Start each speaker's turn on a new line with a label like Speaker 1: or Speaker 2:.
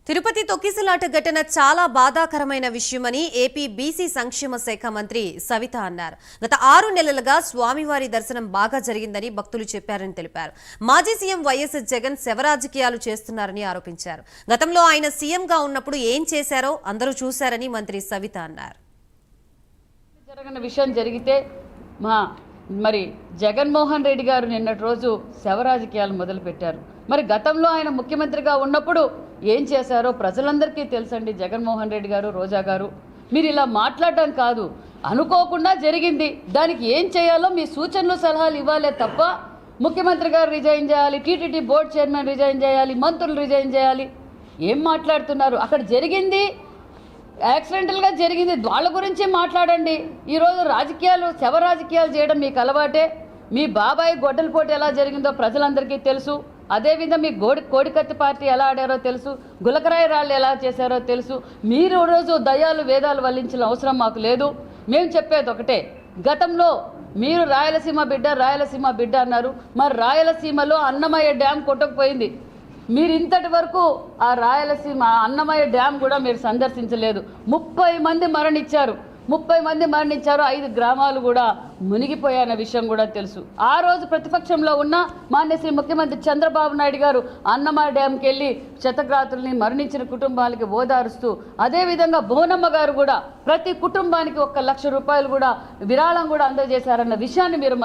Speaker 1: తిరుపతి తొక్కిసలాట ఘటన చాలా బాధాకరమైన విషయమని ఏపీ బీసీ సంక్షేమ శాఖ మంత్రి సవిత అన్నారు. గత 6 నెలలుగా స్వామివారి దర్శనం బాగా జరిగిందని భక్తులు చెప్పారని తెలిపారు. మాజీ సీఎం వైఎస్ జగన్ శవరాజకీయాలు చేస్తున్నారని ఆరోపించారు. గతంలో ఆయన సీఎంగా ఉన్నప్పుడు ఏం చేశారో అందరూ చూశారని మంత్రి సవిత అన్నారు.
Speaker 2: జరగని విషయం జరిగితే మరి జగన్మోహన్ రెడ్డి గారు నిన్నటి రోజు శవరాజకీయాలు మొదలుపెట్టారు. మరి గతంలో ఆయన ముఖ్యమంత్రిగా ఉన్నప్పుడు ఏం చేశారో ప్రజలందరికీ తెలుసండి. జగన్మోహన్ రెడ్డి గారు, రోజా గారు, మీరు ఇలా మాట్లాడటం కాదు, అనుకోకుండా జరిగింది, దానికి ఏం చేయాలో మీ సూచనలు సలహాలు ఇవ్వాలే తప్ప ముఖ్యమంత్రి గారు రిజైన్ చేయాలి, టీటీడీ బోర్డు చైర్మన్ రిజైన్ చేయాలి, మంత్రులు రిజైన్ చేయాలి, ఏం మాట్లాడుతున్నారు? అక్కడ జరిగింది యాక్సిడెంటల్గా జరిగింది, వాళ్ళ గురించి మాట్లాడండి. ఈరోజు రాజకీయాలు, శవ రాజకీయాలు చేయడం మీకు అలవాటే. మీ బాబాయ్ గొడ్డలపోటు ఎలా జరిగిందో ప్రజలందరికీ తెలుసు. అదేవిధంగా మీ కోడికత్తి పార్టీ ఎలా ఆడారో తెలుసు, గులకరాయి రాళ్ళు ఎలా చేశారో తెలుసు. మీరు రోజు దయ్యాలు వేదాలు వల్లించిన అవసరం మాకు లేదు. మేము చెప్పేది ఒకటే, గతంలో మీరు రాయలసీమ బిడ్డ అన్నారు. మరి రాయలసీమలో అన్నమయ్య డ్యామ్ కొట్టకపోయింది. మీరు ఇంతటి వరకు ఆ రాయలసీమ అన్నమయ్య డ్యామ్ కూడా మీరు సందర్శించలేదు. 30 మంది మరణించారు. 5 గ్రామాలు కూడా మునిగిపోయాయన్న విషయం కూడా తెలుసు. ఆ రోజు ప్రతిపక్షంలో ఉన్న మాన్య శ్రీ ముఖ్యమంత్రి చంద్రబాబు నాయుడు గారు అన్నమయ్య డ్యాంకి వెళ్ళి శతగాత్రుల్ని మరణించిన కుటుంబాలకి ఓదారుస్తూ, అదేవిధంగా బోనమ్మ గారు కూడా ప్రతి కుటుంబానికి 1 లక్ష రూపాయలు కూడా విరాళం కూడా అందజేశారన్న విషయాన్ని మీరు